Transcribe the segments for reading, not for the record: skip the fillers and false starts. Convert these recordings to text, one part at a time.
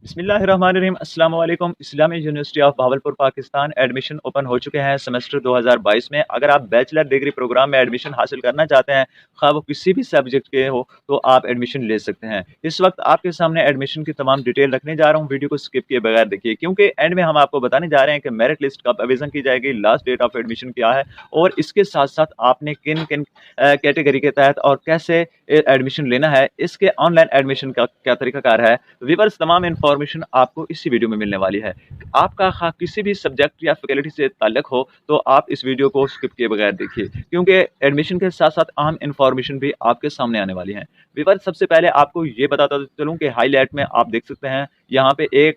बिस्मिल्लाहिर्रहमानिर्रहीम अस्सलाम वालेकुम। Islamia university of Bahawalpur Pakistan admission open हो चुके हैं सेमेस्टर 2022 में। अगर आप बैचलर डिग्री प्रोग्राम में एडमिशन हासिल करना चाहते हैं, खा वो किसी भी सब्जेक्ट के हो, तो आप एडमिशन ले सकते हैं। इस वक्त आपके सामने एडमिशन की तमाम डिटेल रखने जा रहा हूँ, वीडियो को स्किप किए बगैर देखिए, क्योंकि एंड में हम आपको बताने जा रहे हैं कि मेरिट लिस्ट कब अवेजन की जाएगी, लास्ट डेट ऑफ एडमिशन क्या है, और इसके साथ साथ आपने किन किन कैटेगरी के तहत और कैसे एडमिशन लेना है, इसके ऑनलाइन एडमिशन का क्या तरीकाकार है। व्यूअर्स, तमाम इन्फॉर्मेशन आपको इसी वीडियो में मिलने वाली है। आपका किसी भी सब्जेक्ट या फैकल्टी से ताल्लुक हो तो आप इस वीडियो को स्किप किए बगैर देखिए, क्योंकि एडमिशन के साथ साथ अहम इन्फॉर्मेशन भी आपके सामने आने वाली है। व्यूअर्स, सबसे पहले आपको ये बताता चलूँ कि हाईलाइट में आप देख सकते हैं, यहाँ पे एक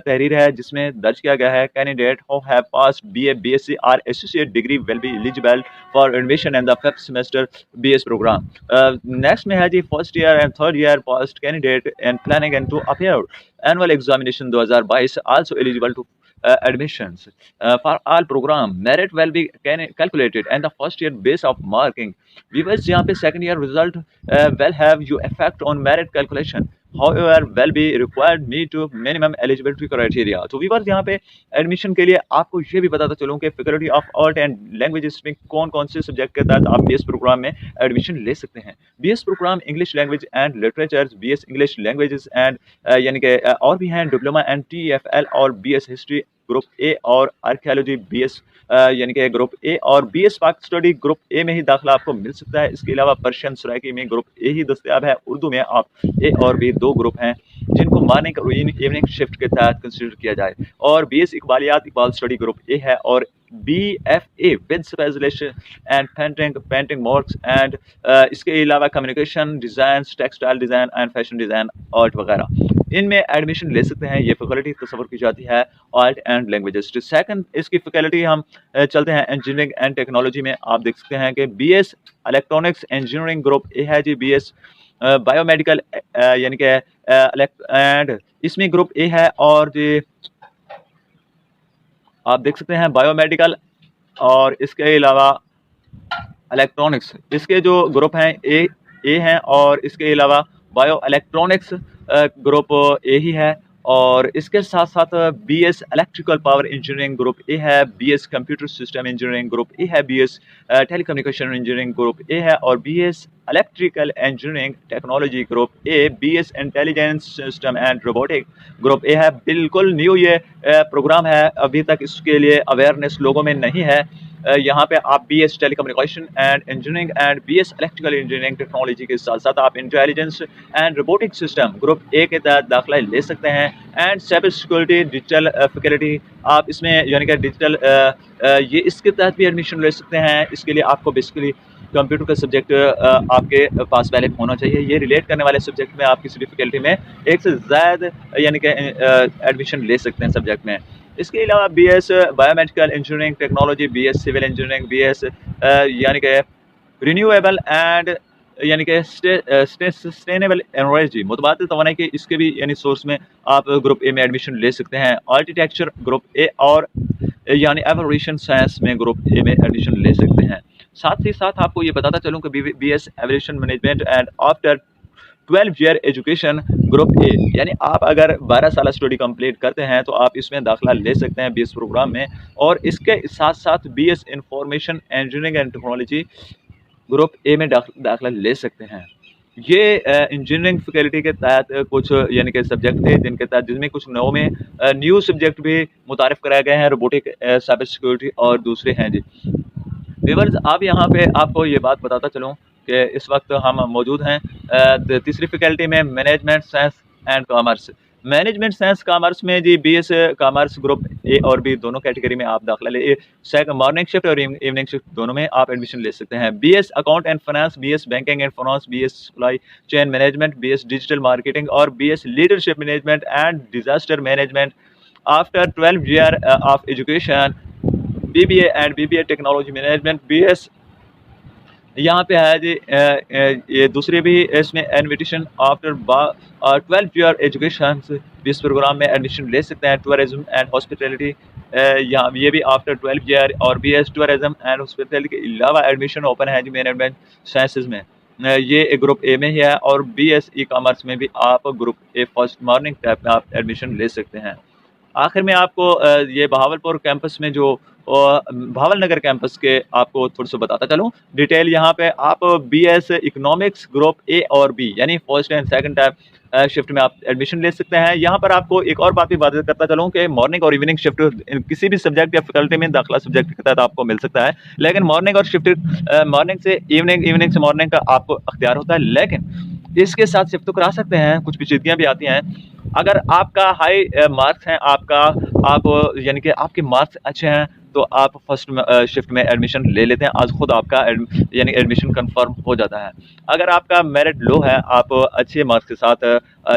तहरीर है जिसमें दर्ज किया गया है, candidate who have passed BA, BSc और associate degree will be eligible for admission in the fifth semester BS programme. Next में है जी, first year and third year post candidate and planning and to appear annual examination 2022 also eligible to admissions for all program. Merit will be calculated and the first year base of marking. Viewers, यहाँ पे second year result will have you effect on merit calculation. However, will be required meet to minimum eligibility criteria. तो viewers, यहाँ पे admission के लिए आपको ये भी बताता चलूँ कि faculty of art and languages में कौन कौन से सब्जेक्ट के तहत आप बीएस प्रोग्राम में एडमिशन ले सकते हैं। BS programme English language and literature, BS English languages and यानी कि और भी हैं डिप्लोमा एंड टीएफएल और बीएस हिस्ट्री ग्रुप ए और आर्कियोलॉजी बीएस यानी कि ग्रुप ए और बीएस पाक स्टडी ग्रुप ए में ही दाखिला आपको मिल सकता है। इसके अलावा पर्शियन सराइकी में ग्रुप ए ही दस्तयाब है। उर्दू में आप ए और बी दो ग्रुप हैं जिनको मॉर्निंग और इवनिंग शिफ्ट के तहत कंसिडर किया जाए। और बीएस इकबालियात इकबाल स्टडी ग्रुप ए है और BFA with specialisation and painting marks and इसके अलावा communication design, textile design and fashion design, art वगैरह इनमें एडमिशन ले सकते हैं। ये फैकल्टी तस्वर की जाती है आर्ट एंड लैंग्वेजेस। सेकंड इसकी फैकल्टी हम चलते हैं इंजीनियरिंग एंड टेक्नोलॉजी में। आप देख सकते हैं कि BS electronics engineering group A है जी, बीएस बायोमेडिकल यानी कि एंड इसमें ग्रुप ए है, और जी आप देख सकते हैं बायोमेडिकल और इसके अलावा इलेक्ट्रॉनिक्स, इसके जो ग्रुप हैं ए हैं, और इसके अलावा बायो इलेक्ट्रॉनिक्स ग्रुप ए ही है। और इसके साथ साथ BS electrical power engineering group A है, BS computer system engineering group A है, BS telecommunication engineering group A है, और BS electrical engineering technology group A, BS intelligence system and robotic group A है। बिल्कुल न्यू ये programme है, अभी तक इसके लिए अवेयरनेस लोगों में नहीं है। यहाँ पे आप BS telecommunication and engineering and BS electrical engineering technology के साथ साथ आप intelligence and robotic system group A के तहत दाखिला ले सकते हैं। And cyber security digital faculty आप इसमें यानी कि डिजिटल ये इसके तहत भी एडमिशन ले सकते हैं। इसके लिए आपको बेसिकली कंप्यूटर का सब्जेक्ट आपके पास पहले होना चाहिए। ये रिलेट करने वाले सब्जेक्ट में आप किसी भी फैकल्टी में एक से ज़्यादा यानी कि एडमिशन ले सकते हैं सब्जेक्ट में। इसके अलावा BS biomedical engineering technology, BS civil engineering, BS यानी कि रिन्यूएबल एंड यानी कि सस्टेनेबल एनर्जी मुतबादिल तवानाई के, इसके भी यानी सोर्स में आप ग्रुप ए में एडमिशन ले सकते हैं। आर्किटेक्चर ग्रुप ए और यानी एवोल्यूशन साइंस में ग्रुप ए में एडमिशन ले सकते हैं। साथ ही साथ आपको ये बताता चलूँ कि BS aviation management and after 12 year education group A, यानी आप अगर 12 साल स्टडी कंप्लीट करते हैं तो आप इसमें दाखिला ले सकते हैं बीएस प्रोग्राम में। और इसके साथ साथ BS information engineering and technology group A में दाखिला ले सकते हैं। ये इंजीनियरिंग फैकल्टी के तहत कुछ यानी कि सब्जेक्ट थे जिनके तहत, जिसमें कुछ नौ में न्यू सब्जेक्ट भी मुतारिफ कराए गए हैं, रोबोटिक, साइबर सिक्योरिटी और दूसरे हैं जी। व्यूअर्स, आप यहाँ पे आपको ये बात बताता चलूँ कि इस वक्त हम मौजूद हैं तीसरी फैकल्टी में, management science and commerce. Management science commerce में जी बीएस कॉमर्स ग्रुप ए और बी दोनों कैटेगरी में आप दाखिला ले, मॉर्निंग शिफ्ट और इवनिंग शिफ्ट दोनों में आप एडमिशन ले सकते हैं। BS account and finance, BS banking and finance, BS supply chain management, BS digital marketing और BS leadership management and disaster management. After 12 year of education BBA and BBA technology management, BS यहाँ पे है जी ये दूसरे भी इसमें invitation after 12 year education इस programme में एडमिशन ले सकते हैं। टूरिज्म एंड हॉस्पिटैलिटी, यहाँ ये भी आफ्टर 12 ईयर, और बीएस टूरिज्म एंड हॉस्पिटैलिटी के अलावा एडमिशन ओपन है जी मैनेजमेंट साइंसेज में। ये ग्रुप ए में ही है, और BS ई कॉमर्स में भी आप group A first morning type में आप एडमिशन ले सकते हैं। आखिर में आपको ये बहावलपुर कैंपस में जो भावल नगर कैंपस के आपको थोड़ा सा बताता चलूँ डिटेल। यहाँ पे आप BS इकोनॉमिक्स ग्रुप ए और बी यानी first and second type shift में आप एडमिशन ले सकते हैं। यहाँ पर आपको एक और बात भी बात करता चलूँ कि मॉर्निंग और इवनिंग शिफ्ट किसी भी सब्जेक्ट या फैकल्टी में दाखिला सब्जेक्ट के तहत आपको मिल सकता है, लेकिन मॉर्निंग और शिफ्ट मॉर्निंग से इवनिंग, इवनिंग से मॉर्निंग का आपको अख्तियार होता है। लेकिन इसके साथ शिफ्ट तो करा सकते हैं, कुछ पेचीदगियाँ भी आती हैं। अगर आपका हाई मार्क्स हैं, आप यानी कि आपके मार्क्स अच्छे हैं, तो आप फर्स्ट शिफ्ट में एडमिशन ले लेते हैं, आज खुद आपका यानी एडमिशन कंफर्म हो जाता है। अगर आपका मेरिट लो है, आप अच्छे मार्क्स के साथ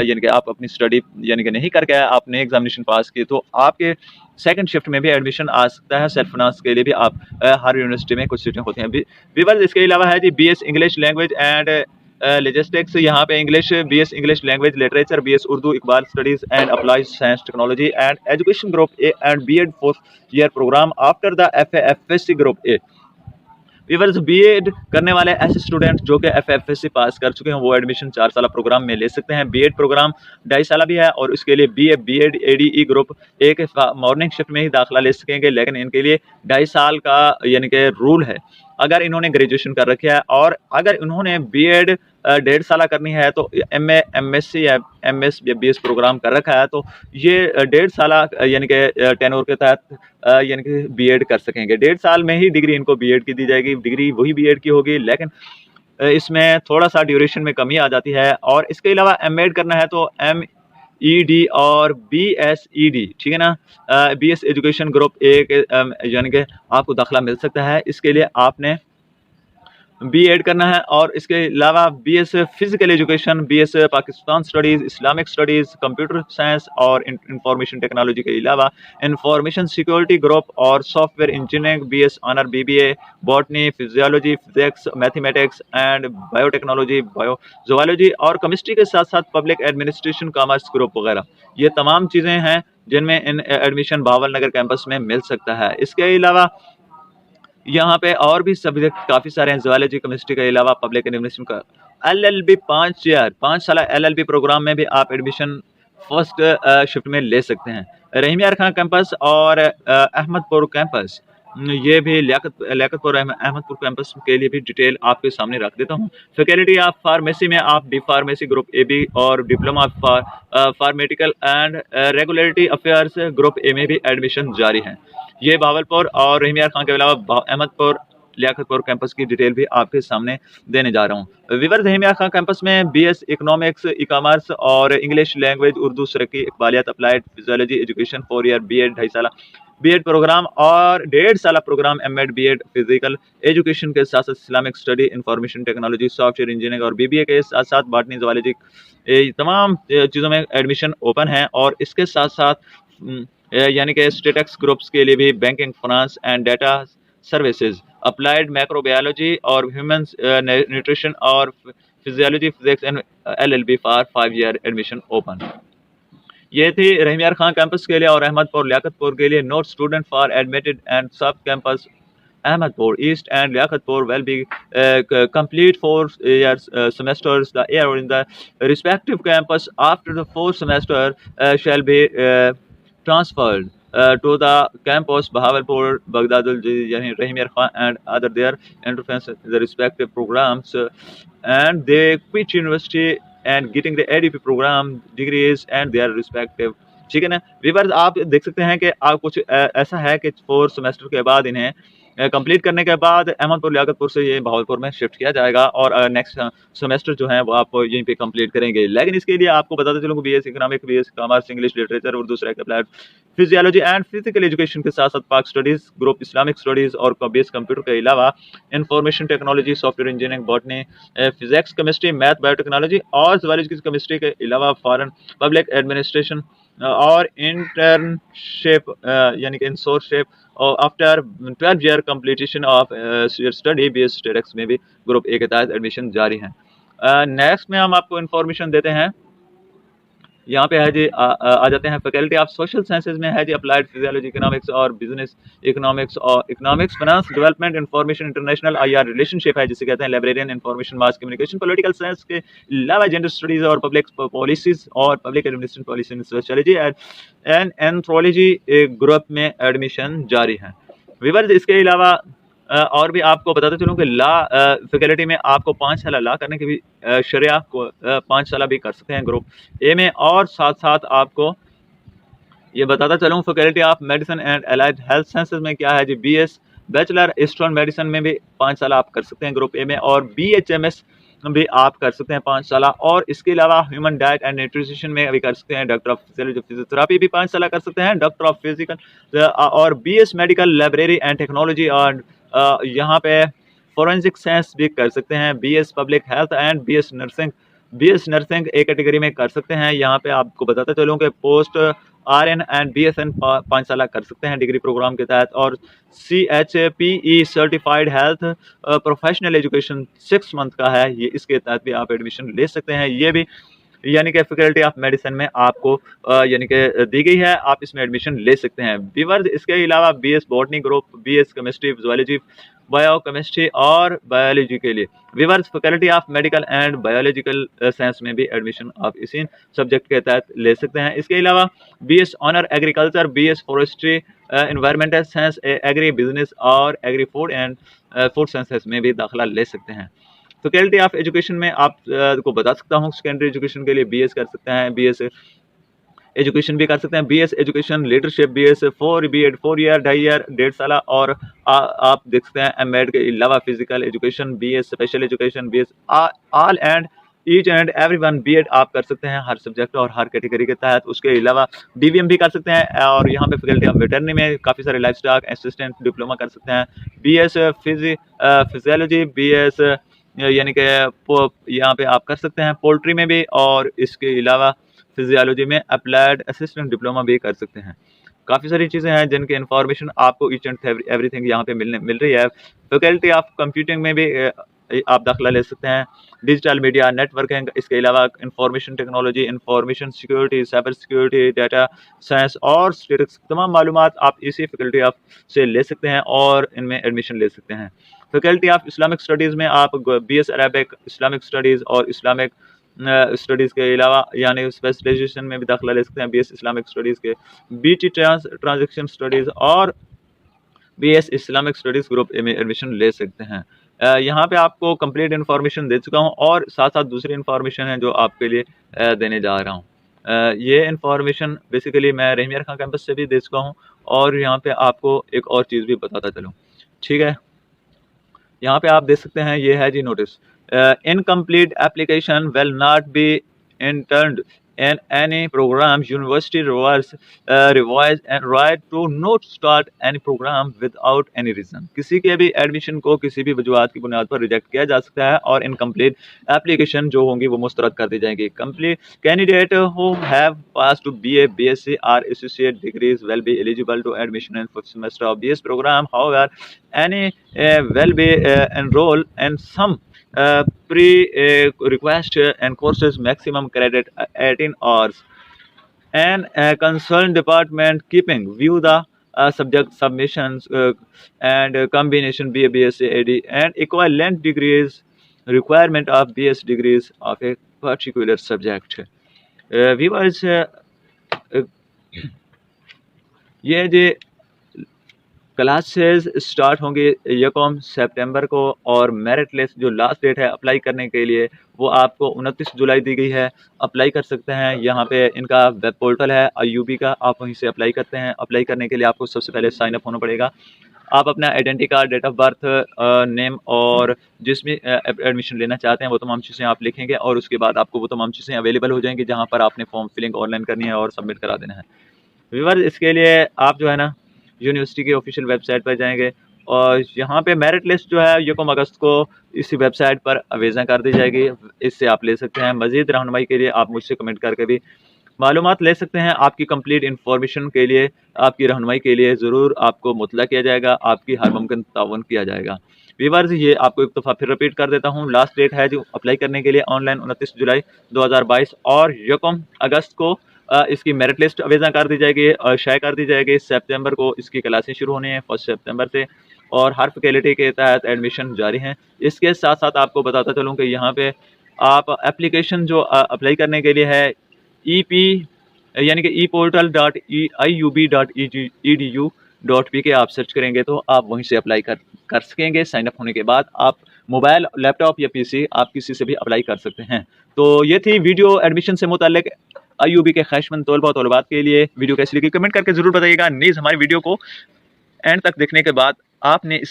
यानी कि आप अपनी स्टडी यानी कि नहीं करके आपने एग्जामिनेशन पास की, तो आपके सेकंड शिफ्ट में भी एडमिशन आ सकता है। सेल्फ फाइनेंस के लिए भी आप हर यूनिवर्सिटी में कुछ सीटें होती हैं। विवर्स इसके अलावा है जी BS English language and logistics. यहाँ पे English BS English language literature, BS Urdu Iqbal studies and applied science technology and education group A and B.Ed fourth year programme after the FA/FSC group A. Viewers B.Ed करने वाले ऐसे student जो कि FA/FSC पास कर चुके हैं, वो एडमिशन 4 साल प्रोग्राम में ले सकते हैं। B.Ed प्रोग्राम 2.5 साल भी है, और उसके लिए BA B.Ed ADE ग्रुप एक मॉर्निंग शिफ्ट में ही दाखिला ले सकेंगे, लेकिन इनके लिए 2.5 साल का यानी कि रूल है। अगर इन्होंने ग्रेजुएशन कर रखी है और अगर इन्होंने B.Ed 1.5 साल करनी है, तो MA MSc या MS या BS प्रोग्राम कर रखा है, तो ये 1.5 साल यानी कि टेन्योर के तहत यानी कि B.Ed कर सकेंगे। 1.5 साल में ही डिग्री इनको B.Ed की दी जाएगी, डिग्री वही B.Ed की होगी, लेकिन इसमें थोड़ा सा ड्यूरेशन में कमी आ जाती है। और इसके अलावा M.Ed करना है तो MED और BSED, ठीक है ना, BS एजुकेशन ग्रुप एक यानी कि आपको दाखिला मिल सकता है। इसके लिए आपने B.Ed करना है, और इसके अलावा BS physical education, BS Pakistan studies, Islamic studies, computer science और इंफॉर्मेशन टेक्नोलॉजी के अलावा इंफॉर्मेशन सिक्योरिटी ग्रुप और software engineering, BS honour BBA, botany, physiology, physics, mathematics and biotechnology, biozoology और केमिस्ट्री के साथ साथ पब्लिक एडमिनिस्ट्रेशन, कॉमर्स ग्रुप वगैरह। ये तमाम चीज़ें हैं जिनमें इन एडमिशन भावल नगर कैंपस में मिल सकता है। इसके अलावा यहाँ पे और भी सब्जेक्ट काफ़ी सारे हैं, ज़ूलॉजी, केमिस्ट्री के अलावा पब्लिक एडमिनिस्ट्रेशन का LLB 5 साल LLB प्रोग्राम में भी आप एडमिशन फर्स्ट शिफ्ट में ले सकते हैं। रहीम यार खान कैंपस और अहमदपुर कैंपस, ये भी लियाकतपुर अहमदपुर कैंपस के लिए भी डिटेल आपके सामने रख देता हूँ। फैकल्टी ऑफ फार्मेसी में आप डी फार्मेसी ग्रुप AB और diploma pharmaceutical and regulatory affairs group A में भी एडमिशन जारी है। ये भावलपुर और रहीम यार खान के अलावा अहमदपुर, लियाकतपुर कैंपस की डिटेल भी आपके सामने देने जा रहा हूँ। विवर रहीम यार खान कैंपस में BS इकोनॉमिक्स, ई कॉमर्स और इंग्लिश लैंग्वेज, उर्दू सरकी इकबालियत, applied physiology education 4 year B.Ed 2.5 साल B.Ed प्रोग्राम और 1.5 साल programme M.Ed B.Ed physical education के साथ साथ Islamic study, information technology, software engineering और BBA के साथ साथ बॉटनी, ज़ूलॉजी, तमाम चीज़ों में एडमिशन ओपन है। और इसके साथ साथ यानी कि स्टेटिक्स ग्रुप्स के लिए भी banking, finance and data services, applied microbiology और ह्यूमन न्यूट्रिशन और physiology, physics and LLB for 5 year admission open. ये थी रहीम यार खान कैंपस के लिए। और अहमदपुर लियाकतपुर के लिए note student for admitted and सब campus Ahmedpur East and Liaquatpur will be complete 4 years semesters the year in the respective campus. After the 4th semester shall be transferred to the campus Bahawalpur, Baghdadul yani Rahim Yar Khan and other their interference in the respective programs, and they quit university and getting the ADP program degrees and their respective, ठीक है ना। Viewers आप देख सकते हैं कि आप कुछ ऐसा है कि 4 सेमेस्टर के बाद इन्हें कंप्लीट करने के बाद अहमदपुर लियाकतपुर से ये भावलपुर में शिफ्ट किया जाएगा, और नेक्स्ट सेमेस्टर जो है वो आप यहीं पे कंप्लीट करेंगे। लेकिन इसके लिए आपको बताते चलूँ BS economic, BS commerce, English literature, Urdu Saraiki, applied physiology and physical education के साथ साथ Pak studies group, Islamic studies और BS कंप्यूटर के अलावा information technology, software engineering, botany, physics, chemistry, math, biotechnology और ज़ूलॉजी की केमिस्ट्री के अलावा फॉरेन पब्लिक एडमिनिस्ट्रेशन और इंटर्नशिप यानी कि इंसोरशिप और after 12 year completion of study BS statistics में भी ग्रुप A के तहत एडमिशन जारी है। नेक्स्ट में हम आपको इन्फॉर्मेशन देते हैं। यहाँ पे है जी आ जाते हैं फैकल्टी ऑफ सोशल साइंसेज में है जी अप्लाइड फिजियोलॉजी, इकोनॉमिक्स और बिजनेस इकोनॉमिक्स और economics, finance, development, information, international IR relationship है जिसे कहते हैं librarian, information, mass communication, political science के अलावा जेंडर स्टडीज और पब्लिक पॉलिसीज और public administration policy in sociology and anthropology group में एडमिशन जारी है। व्यूअर्स इसके अलावा और भी आपको बताते चलूँ कि लॉ फैकल्टी में आपको 5 साल लॉ करने की भी शरिया को 5 साल भी कर सकते हैं ग्रुप ए में, और साथ साथ आपको ये बताता चलूँ faculty of medicine and allied health sciences में क्या है जी BS बैचलर ईस्टर्न मेडिसिन में भी 5 साल आप कर सकते हैं ग्रुप ए में, और BHMS भी आप कर सकते हैं 5 साल, और इसके अलावा ह्यूमन डाइट एंड न्यूट्रिशन में भी कर सकते हैं। डॉक्टर ऑफ फिजियोथेरेपी भी 5 साल कर सकते हैं, डॉक्टर ऑफ फिजिकल और BS medical library and technology, और यहाँ पे फोरेंसिक साइंस भी कर सकते हैं। BS public health and BS nursing एक कैटेगरी में कर सकते हैं। यहाँ पे आपको बताता चलूँ कि पोस्ट RN एंड BSN 5 साल कर सकते हैं डिग्री प्रोग्राम के तहत, और CHPE certified health professional education 6 month का है, ये इसके तहत भी आप एडमिशन ले सकते हैं। ये भी यानी कि फैकल्टी ऑफ मेडिसिन में आपको यानी कि दी गई है, आप इसमें एडमिशन ले सकते हैं। व्यूअर्स इसके अलावा BS botany group, BS chemistry, zoology, biochemistry और बायोलॉजी के लिए viewers faculty of medical and biological science में भी एडमिशन आप इसी सब्जेक्ट के तहत ले सकते हैं। इसके अलावा BS honour agriculture, BS forestry, environmental science, agri business और agri food and food sciences में भी दाखिला ले सकते हैं। फैकल्टी ऑफ एजुकेशन में आप को बता सकता हूँ सेकेंडरी एजुकेशन के लिए BS कर सकते हैं, BS एजुकेशन भी कर सकते हैं, BS education leadership, BS 4 B.Ed 4 year 2.5 year 1.5 साल, और आप देख सकते हैं M.Ed के अलावा physical education, BS special education, BS all and each and every one B.Ed आप कर सकते हैं हर सब्जेक्ट और हर कैटेगरी के तहत। उसके अलावा DVM भी कर सकते हैं, और यहाँ पे फैकल्टी ऑफ वेटरनरी में काफ़ी सारे लाइफ स्टॉक असिस्टेंट डिप्लोमा कर सकते हैं। BS फिजियोलॉजी, BS यानी कि यहाँ पे आप कर सकते हैं पोल्ट्री में भी, और इसके अलावा फिजियोलॉजी में अप्लाइड असिस्टेंट डिप्लोमा भी कर सकते हैं। काफ़ी सारी चीज़ें हैं जिनके इन्फॉर्मेशन आपको ईच एंड एवरीथिंग यहाँ पे मिल रही है। फैकल्टी ऑफ कंप्यूटिंग में भी आप दाखिला ले सकते हैं, डिजिटल मीडिया, नेटवर्किंग, इसके अलावा information technology, information security, cyber security, data science और स्टेटिक्स, तमाम मालूमात आप इसी फैकल्टी ऑफ से ले सकते हैं और इनमें एडमिशन ले सकते हैं। फैकल्टी ऑफ इस्लामिक स्टडीज़ में आप BS अरबिक, इस्लामिक स्टडीज़ और इस्लामिक स्टडीज़ के अलावा यानी स्पेशलाइजेशन में भी दाखिला ले सकते हैं। BS इस्लामिक स्टडीज़ के BT ट्रांजेक्शन स्टडीज़ और BS इस्लामिक स्टडीज़ ग्रुप में एडमिशन ले सकते हैं। यहाँ पे आपको कंप्लीट इन्फॉर्मेशन दे चुका हूँ, और साथ साथ दूसरी इन्फॉर्मेशन है जो आपके लिए देने जा रहा हूँ। ये इन्फॉर्मेशन बेसिकली मैं रहीम यार खां कैंपस से भी दे चुका हूँ, और यहाँ पे आपको एक और चीज़ भी बताता चलूँ, ठीक है। यहाँ पे आप देख सकते हैं, ये है जी notice, incomplete application will not be interned in any program. University revise and right to not start any program without any reason. किसी के भी एडमिशन को किसी भी वजूहात की बुनियाद पर रिजेक्ट किया जा सकता है, और इनकम्प्लीट एप्लीकेशन जो होंगी वो मुस्तरद कर दी जाएंगी। Complete candidate who have passed to BA, BSc or associate degrees will be eligible to admission in first semester of BS program. However, any will be enrolled in some pre-request and courses maximum credit 18 hours, and concerned department keeping view the subject submissions and combination BA, BSc, AD and equivalent degrees requirement of BS degrees of a particular subject. Viewers, ये जो classes start होंगे 1 सितंबर को, और merit list जो last date है apply करने के लिए वो आपको 29 जुलाई दी गई है। अप्लाई कर सकते हैं, यहाँ पे इनका वेब पोर्टल है IUB का, आप वहीं से अप्लाई करते हैं। अप्लाई करने के लिए आपको सबसे पहले साइन अप होना पड़ेगा। आप अपना identity card, date of birth, name और जिसमें एडमिशन लेना चाहते हैं वो तमाम चीज़ें आप लिखेंगे, और उसके बाद आपको वो तमाम चीज़ें अवेलेबल हो जाएंगी जहाँ पर आपने फॉर्म फिलिंग ऑनलाइन करनी है और सबमिट करा देना है। व्यूअर्स, इसके लिए आप जो है ना यूनिवर्सिटी की ऑफिशियल वेबसाइट पर जाएंगे, और यहाँ पे मेरिट लिस्ट जो है 1 अगस्त को इसी वेबसाइट पर अवेज़ा कर दी जाएगी, इससे आप ले सकते हैं। मज़ीद रहनुमाई के लिए आप मुझसे कमेंट करके भी मालूमात ले सकते हैं। आपकी कंप्लीट इन्फॉर्मेशन के लिए, आपकी रहनुमाई के लिए ज़रूर आपको मुतला किया जाएगा, आपकी हर मुमकिन ताउन किया जाएगा। व्यूअर्स ये आपको एक दफ़ा फिर रिपीट कर देता हूँ, लास्ट डेट है जो अप्लाई करने के लिए ऑनलाइन 29 जुलाई 2022 और 1 अगस्त को इसकी मेरिट लिस्ट अवेज़ा कर दी जाएगी, शाया कर दी जाएगी। सितंबर को इसकी क्लासें शुरू होनी हैं 1 सितंबर से और हर फैकल्टी के तहत एडमिशन जारी हैं। इसके साथ-साथ आपको बताता चलूँ कि यहाँ पे आप एप्लीकेशन जो अप्लाई करने के लिए है ईपी यानी कि eportal.iub.edu.pk आप सर्च करेंगे तो आप वहीं से अप्लाई कर सकेंगे। साइन अप होने के बाद आप मोबाइल, लैपटॉप या पीसी आप किसी से भी अप्लाई कर सकते हैं। तो ये थी वीडियो एडमिशन से मुताल्लिक आईयूबी के ख्वाहिशमंद तलबा तलबात के लिए। वीडियो कैसी लगी कमेंट करके ज़रूर बताइएगा। नीज़ हमारी वीडियो को एंड तक देखने के बाद आपने इस